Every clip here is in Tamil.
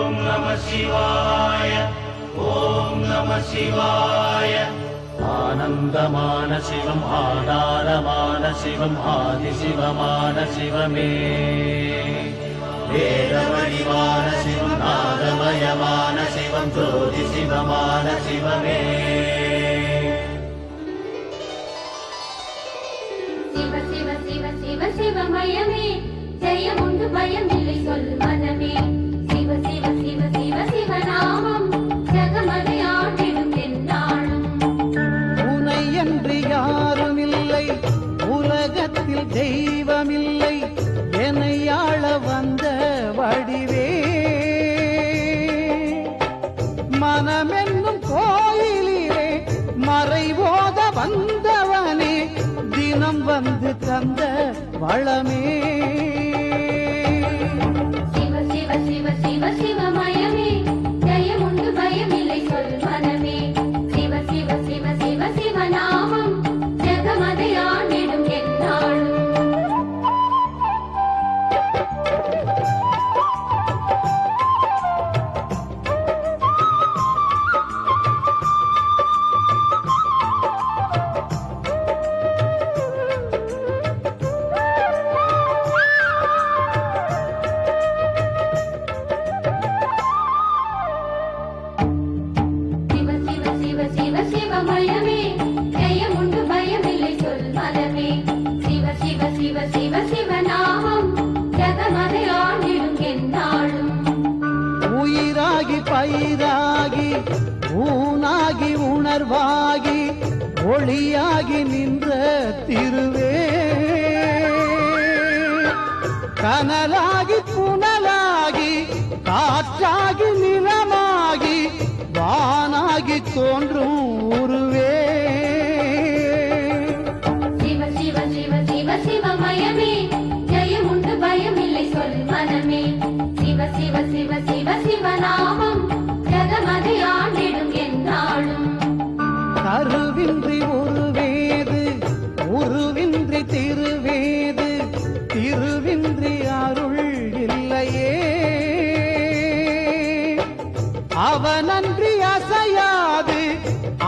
शिवाय ॐ नमः शिवाय आनन्दमान शिवम् आधारमान शिवम् आदिशिवमान शिवमे वेदवरिमान शिवम् नादमयमान शिवम् ज्योतिशिवमान शिवमे शिव शिव शिव शिव शिवमयमे जयमुंडु भयमिल्लै सोल मनमे शिव शिव शिव शिव शिवनामம் ஜகமதை ஆண்டிடும் எந்நாளும் உனை என்று யாருமில்லை உலகத்தில் தெய்வமில்லை என்னை ஆள வந்த வடிவே மனமென்னும் கோயிலிலே மறைவோத வந்தவனே தினம் வந்து தந்த வளமே शिव शिव शिव शिव शिवमयमे जयमुंडु भयमिल्लै सोल मनमे शिव शिव शिव शिव शिवनामம் ஜகமதை ஆண்டிடும் எந்நாளும் உயிராகி பயிராகி ஊனாகி உணர்வாகி ஒளியாகி நின்ற திருவே கனலாகி புனலாகி காற்றாகி நிலமாகி வானாகி தோன்றும் உருவே शिव शिव शिव शिव शिवमयमे जयमुंडु भयमिल्लै सोल मनमे शिव शिव शिव शिव शिवनामம் ஜகமதை ஆண்டிடும் எந்நாளும் கருவின்றி உருவேது உருவின்றி திருவேது திருவின்றி அருள் இல்லையே அவனன்றி அசையாது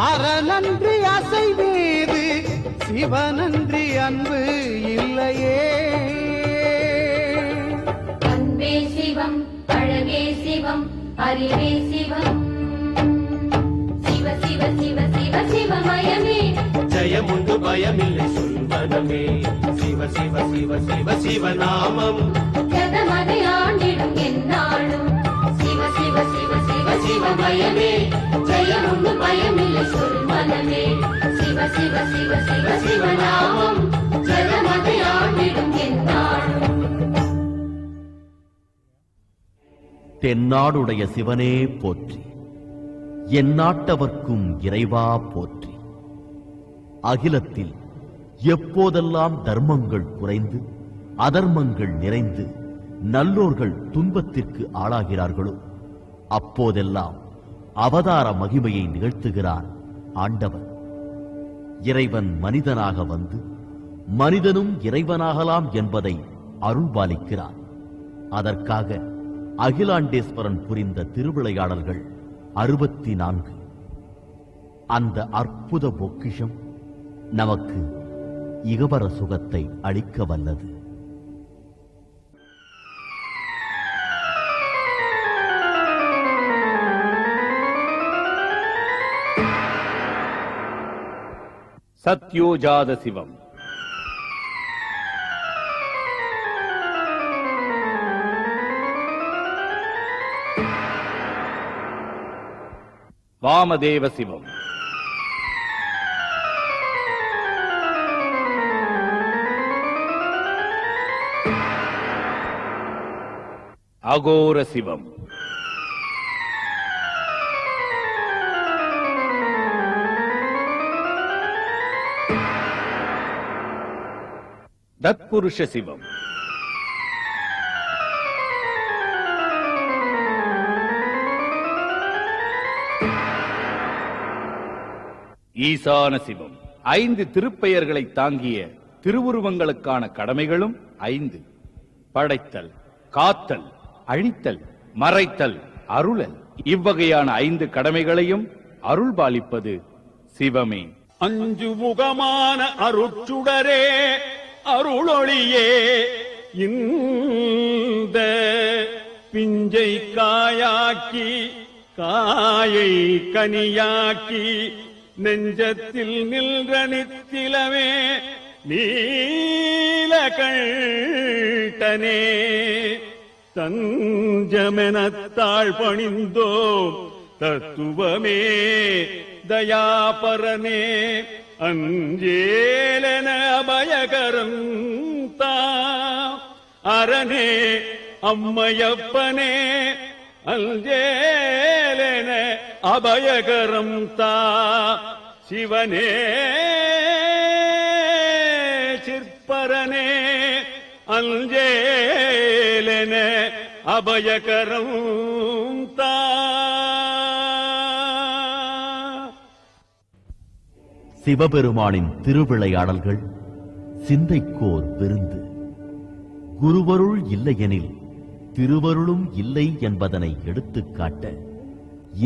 அறனன்றி அசைவேது சிவனன்றி அன்பு இல்லையே அன்பே சிவம் அழகே சிவம் அறிவே சிவம் शिव शिव शिव शिव शिवमयमे जयमुंडु भयमिल्लै सोल मनमे शिव शिव शिव शिव शिवनामम् ஜகமதை ஆண்டிடும் எந்நாளும் शिव शिव शिव शिव शिवमயமே ஜயமுண்டு பயமில்லை சொல் மனமே शिव शिव शिव शिव शिवநாமம் ஜகமதை ஆண்டிடும் எந்நாளும் தென்னாடுடைய சிவனே போற்றி, எந்நாட்டவர்க்கும் இறைவா போற்றி. அகிலத்தில் எப்போதெல்லாம் தர்மங்கள் குறைந்து அதர்மங்கள் நிறைந்து நல்லோர்கள் துன்பத்திற்கு ஆளாகிறார்களோ அப்போதெல்லாம் அவதார மகிமையை நிகழ்த்துகிறான் ஆண்டவன். இறைவன் மனிதனாக வந்து மனிதனும் இறைவனாகலாம் என்பதை அருள்பாலிக்கிறான். அதற்காக அகிலாண்டேஸ்வரன் புரிந்த திருவிளையாடல்கள் 64. அந்த அற்புத பொக்கிஷம் நமக்கு இகபர சுகத்தை அளிக்க வல்லது. சத்யோஜாத சிவம். வாமதேவ சிவம். அகோர சிவம். தத்புருஷ சிவம். ஈசான சிவம். 5 திருப்பெயர்களை தாங்கிய திருவுருவங்களுக்கான கடமைகளும் 5: படைத்தல், காத்தல், அழித்தல், மறைத்தல், அருளல். இவ்வகையான 5 கடமைகளையும் அருள்பாலிப்பது சிவமே. அஞ்சு முகமான அருட்சுடரே அருளொளியே இந்த பிஞ்சை காயாக்கி காயை கனியாக்கி நெஞ்சத்தில் நின்ற நித்திலமே நீலகண்டனே தஞ்சமெனத்தாழ் பணிந்தோம் தத்துவமே தயாபரனே அஞ்சேலன அபயகரம் அரணே அம்மையப்பனே அஞ்சேலன அபயகரம் சிவனே சிற்பரனே அஞ்சேலன அபயகரம் சிவபெருமானின் திருவிளையாடல்கள் சிந்தைக்கோர் விருந்து. குருவருள் இல்லையெனில் திருவருளும் இல்லை என்பதனை எடுத்துக்காட்ட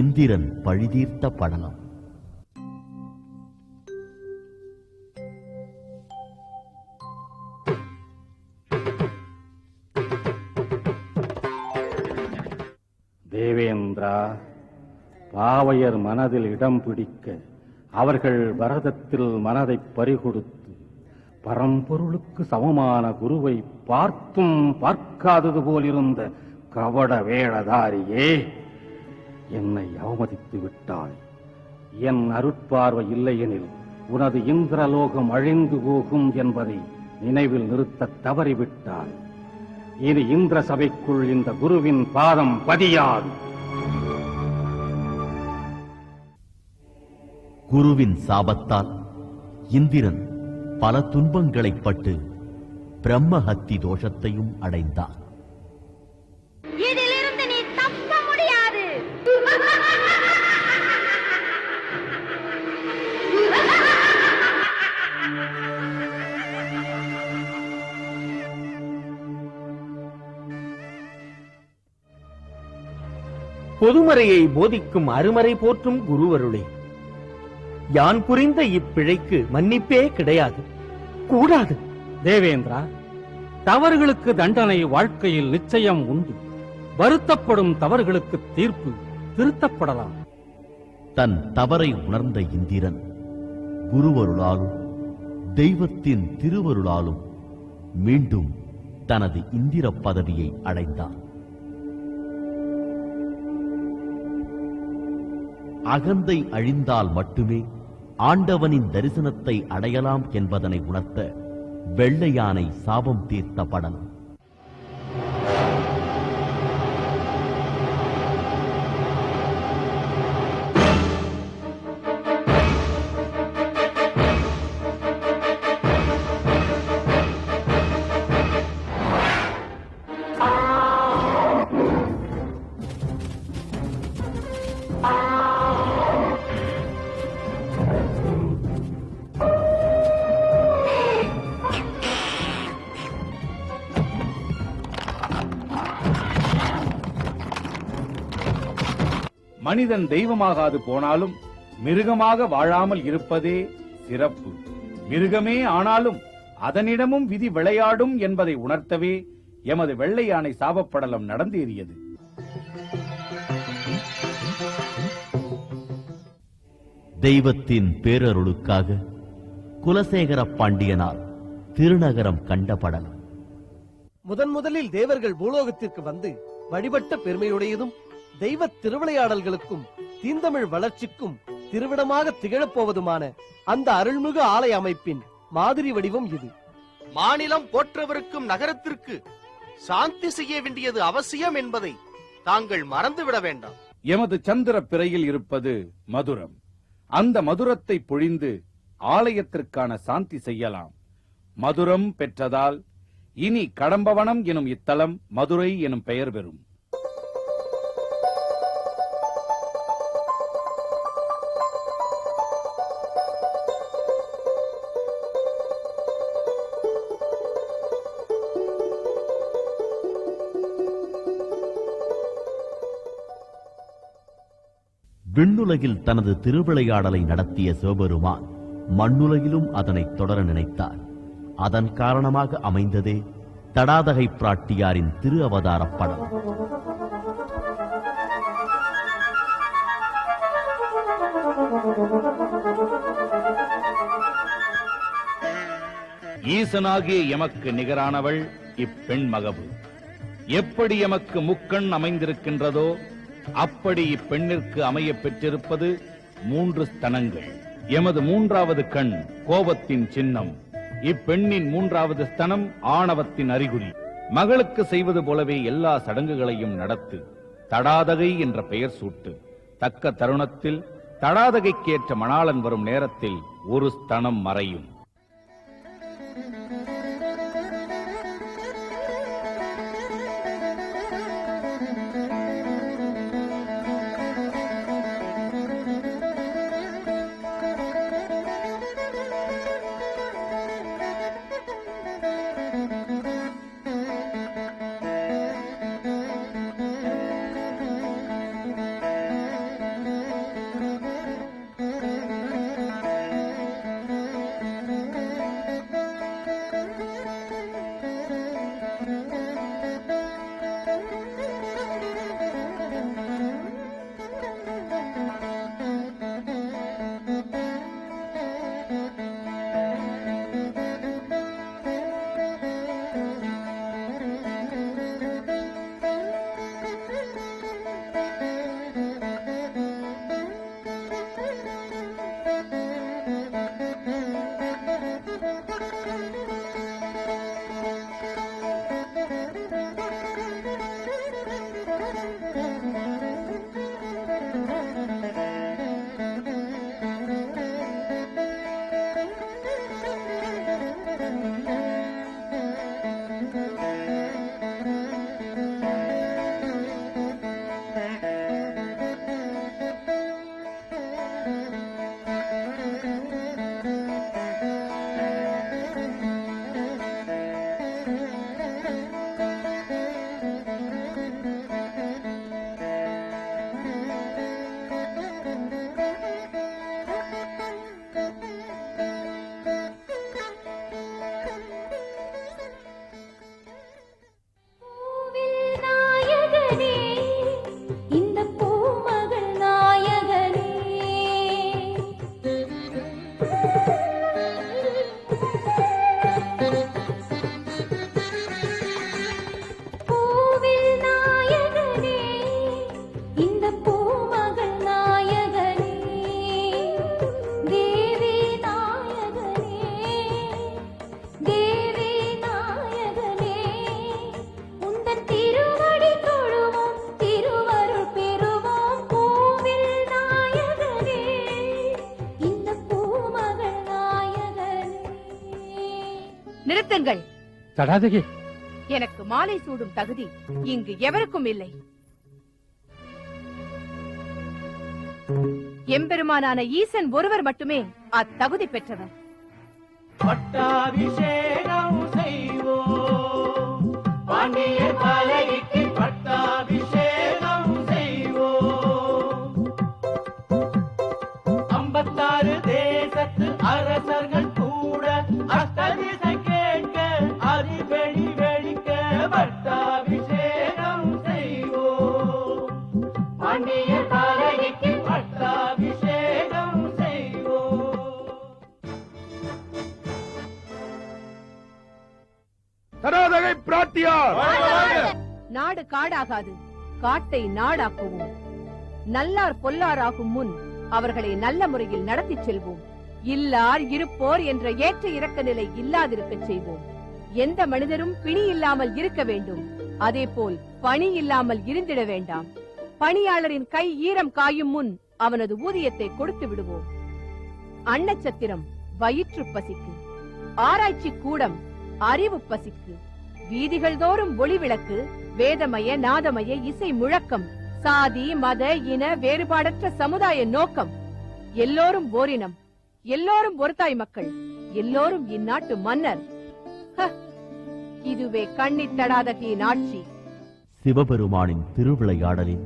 இந்திரன் பழிதீர்த்த படலம். தேவேந்திரா, பாவையர் மனதில் இடம் பிடிக்க அவர்கள் பரதத்தில் மனதை பறிகொடுத்து பரம்பொருளுக்கு சமமான குருவை பார்த்தும் பார்க்காதது போலிருந்த கவட வேடதாரியே, என்னை அவமதித்து விட்டாய். என் அருட்பார்வை இல்லையெனில் உனது இந்திரலோகம் அழிந்து போகும் என்பதை நினைவில் நிறுத்த தவறிவிட்டாய். இனி இந்திர சபைக்குள் இந்த குருவின் பாதம் பதியாது. குருவின் சாபத்தால் இந்திரன் பல துன்பங்களைப் பட்டு பிரம்மஹத்தி தோஷத்தையும் அடைந்தார். இதிலிருந்து நீ தப்ப முடியாது. பொதுமறையை போதிக்கும் அருமறை போற்றும் குருவருளே, யான் புரிந்த இப்பிழைக்கு மன்னிப்பே கிடையாது, கூடாது. தேவேந்திரா, தவறுகளுக்கு தண்டனை வாழ்க்கையில் நிச்சயம் உண்டு. வருத்தப்படும் தவறுகளுக்கு தீர்ப்பு திருத்தப்படலாம். தன் தவறை உணர்ந்த இந்திரன் குருவருளாலும் தெய்வத்தின் திருவருளாலும் மீண்டும் தனது இந்திர பதவியை அடைந்தார். அகந்தை அழிந்தால் மட்டுமே ஆண்டவனின் தரிசனத்தை அடையலாம் என்பதனை உணர்த்த வெள்ளை யானை சாபம் தீர்த்த படலம். மனிதன் தெய்வமாகாது போனாலும் மிருகமாக வாழாமல் இருப்பதே சிறப்பு. மிருகமே ஆனாலும் அதனிடமும் விதி விளையாடும் என்பதை உணர்த்தவே எமது வெள்ளை யானை சாபப்படலம் நடந்தேறியது. தெய்வத்தின் பேரருளுக்காக குலசேகர பாண்டியனால் திருநகரம் கண்ட படலம். முதலில் தேவர்கள் பூலோகத்திற்கு வந்து வழிபட்ட பெருமையுடையதும் தெய்வ திருவிளையாடல்களுக்கும் தீந்தமிழ் வளர்ச்சிக்கும் திருவிடமாக திகழப்போவதுமான அந்த அருள்மிகு ஆலய அமைப்பின் மாதிரி வடிவம் இது. மாநிலம் போற்றவருக்கும் நகரத்திற்கு சாந்தி செய்ய வேண்டியது அவசியம் என்பதை தாங்கள் மறந்துவிட வேண்டாம். எமது சந்திர பிறையில் இருப்பது மதுரம். அந்த மதுரத்தை பொழிந்து ஆலயத்திற்கான சாந்தி செய்யலாம். மதுரம் பெற்றதால் இனி கடம்பவனம் எனும் இத்தலம் மதுரை எனும் பெயர் பெறும். விண்ணுலகில் தனது திருவிளையாடலை நடத்திய சிவபெருமான் மண்ணுலகிலும் அதனை தொடர நினைத்தார். அதன் காரணமாக அமைந்ததே தடாதகை பிராட்டியாரின் திரு அவதாரப் படம். ஈசனாகிய எமக்கு நிகரானவள் இப்பெண் மகவு. எப்படி எமக்கு முக்கண் அமைந்திருக்கின்றதோ அப்படி இப்பெண்ணிற்கு அமைய பெற்றிருப்பது 3 ஸ்தனங்கள். எமது 3வது கண் கோபத்தின் சின்னம். இப்பெண்ணின் 3வது ஸ்தனம் ஆணவத்தின் அறிகுறி. மகளுக்கு செய்வது போலவே எல்லா சடங்குகளையும் நடத்து. தடாதகை என்ற பெயர் சூட்டு. தக்க தருணத்தில் தடாதகைக்கேற்ற மணாளன் வரும் நேரத்தில் ஒரு ஸ்தனம் மறையும். நிறுத்துங்கள். தடாதகை, எனக்கு மாலை சூடும் தகுதி இங்கு எவருக்கும் இல்லை. எம்பெருமானான ஈசன் ஒருவர் மட்டுமே அத்தகுதி பெற்றவர். பட்டாபிஷேகம் செய்வோம், பாண்டிய தலைக்கு பட்டாபிஷேகம் செய்வோம். 56 தேசத்து அரசர்கள் கூட அஷ்டதிசை கேட்க அறிவெளி வெடிக்க பட்டாபிஷேகம் செய்வோம், பாண்டிய தலைக்கு பட்டாபிஷேகம் செய்வோம். தடாதகை பிராட்டியார், நாடு காடாகாது, காட்டை நாடாக்குவோம். நல்லார் பொல்லாராகும் முன் அவர்களை நல்ல முறையில் நடத்திச் செல்வோம். இல்லார் இருப்போர் என்ற ஏற்ற இறக்க நிலை இல்லாதிருக்கச் செய்வோம். எந்த மனிதரும் பிணி இல்லாமல் இருக்க வேண்டும். அதேபோல் பணி இல்லாமல் இருந்திட வேண்டாம். பணியாளரின் கை ஈரம் காயும் முன் அவனது ஊதியத்தை கொடுத்து விடுவோம். அன்னச்சத்திரம் வயிற்று பசிக்கு, ஆராய்ச்சி கூடம் அறிவு பசிக்கு, வீதிகள் தோறும் ஒளி விளக்கு, வேதமய நாதமய இசை முழக்கம், சாதி மத இன வேறுபாடற்ற சமுதாய நோக்கம். எல்லோரும் ஓரினம், எல்லோரும் ஒரு தாய் மக்கள், எல்லோரும் இந்நாட்டு மன்னர். இதுவே கண்ணித் தடாதகையின் ஆட்சி. சிவபெருமானின் திருவிளையாடலில்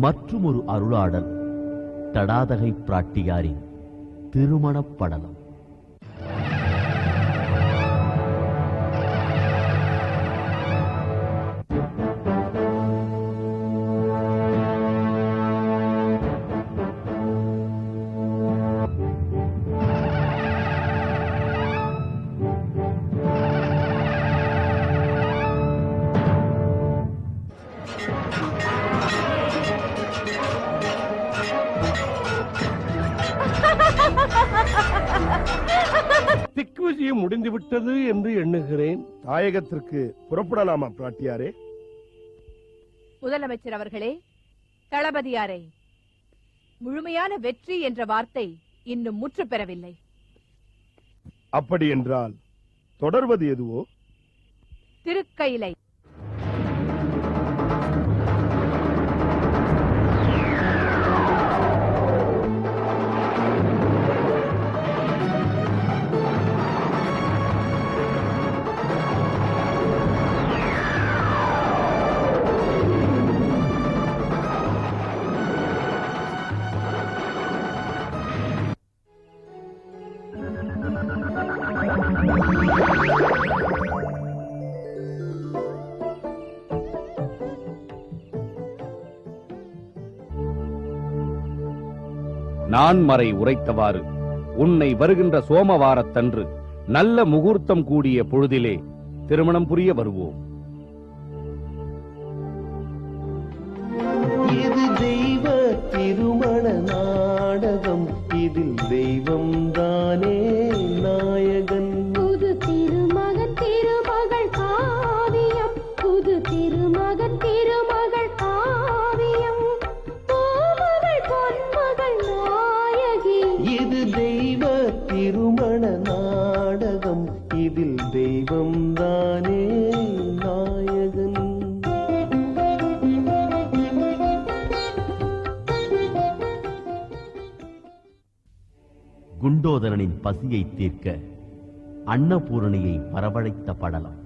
மற்றுமொரு அருளாடல் தடாதகை பிராட்டியாரின் திருமணப் படலம். திக்விஜயம் முடிந்துவிட்டது என்று எண்ணுகிறேன். தாயகத்திற்கு புறப்படலாமா பிராட்டியாரே? முதலமைச்சர் அவர்களே, தளபதியாரே, முழுமையான வெற்றி என்ற வார்த்தை இன்னும் முற்று பெறவில்லை. அப்படி என்றால் தொடர்வது எதுவோ? திருக்கயிலை. நான்மறை உரைத்தவாறு உன்னை வருகின்ற சோமவாரத்தன்று நல்ல முகூர்த்தம் கூடிய பொழுதிலே திருமணம் புரிய வருவோம். இது தெய்வ திருமண நாடகம், இதில் தெய்வம் தானே நாயகன். புது திருமகன் திருமகள் காவியம், புது திருமகன் திருமகள் காவியம், பூமகள் பொன்மகள் நாயகி. இது தெய்வ திருமண நாடகம், இதில் தெய்வம் தானே நாயகன். குண்டோதரனின் பசியை தீர்க்க அன்னபூரணியை வரவழைத்த படலம்.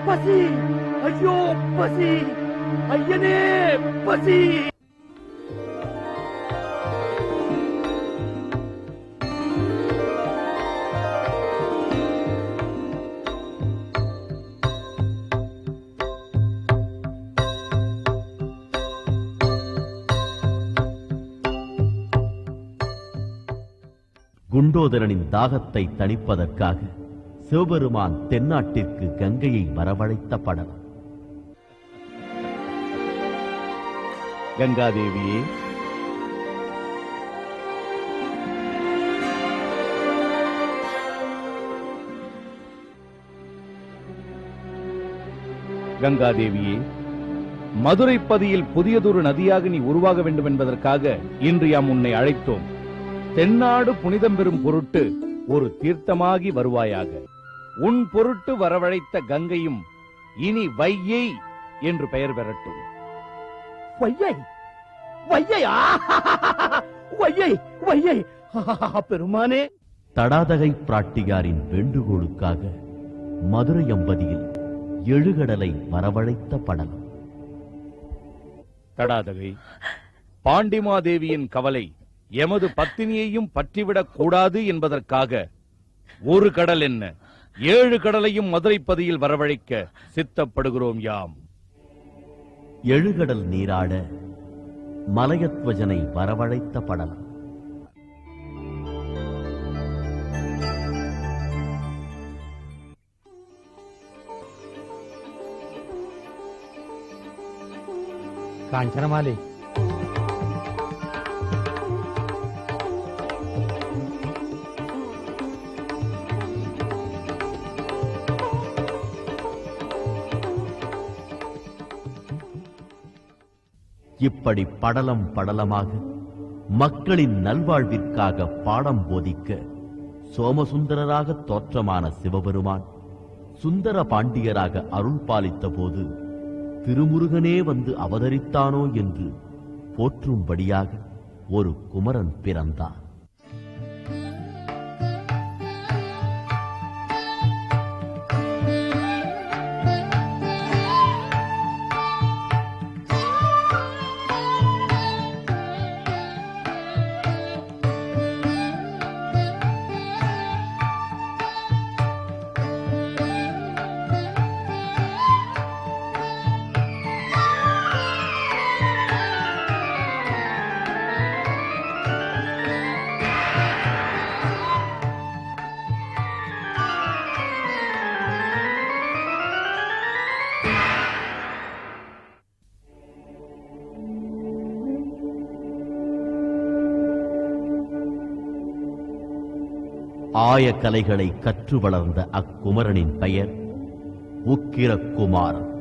பசி, ஐயோ பசி, ஐயனே பசி. குண்டோதரனின் தாகத்தை தணிப்பதற்காக சிவபெருமான் தென்னாட்டிற்கு கங்கையை வரவழைத்த படலம். கங்காதேவியே, கங்காதேவியே, மதுரைப்பதியில் புதியதொரு நதியாக நீ உருவாக வேண்டும் என்பதற்காக இன்று யாம் உன்னை அழைத்தோம். தென்னாடு புனிதம் பெறும் பொருட்டு ஒரு தீர்த்தமாகி வருவாயாக. உன் பொருட்டு வரவழைத்த கங்கையும் இனி வையை என்று பெயர் பெறட்டும். வையை, வையை, வையை, வையை, பெருமானே. தடாதகை பிராட்டியாரின் வேண்டுகோளுக்காக மதுரை அம்பதியில் எழுகடலை வரவழைத்த படலம். தடாதகை, பாண்டிமாதேவியின் கவலை எமது பத்தினியையும் பற்றிவிடக் கூடாது என்பதற்காக ஒரு கடல் என்ன 7 கடலையும் மதுரைப்பதியில் வரவழைக்க சித்தப்படுகிறோம் யாம். எழுகடல் நீராட மலையத்வஜனை வரவழைத்த படலம். காஞ்சனமாலை, இப்படி படலம் படலமாக மக்களின் நல்வாழ்விற்காக பாடம் போதிக்க சோமசுந்தரராக தோற்றமான சிவபெருமான் சுந்தர பாண்டியராக அருள் பாலித்த போது திருமுருகனே வந்து அவதரித்தானோ என்று போற்றும்படியாக ஒரு குமரன் பிறந்தார். ஆய கலைகளை கற்று வளர்ந்த அக்குமரனின் பெயர் உக்கிரகுமாரன்.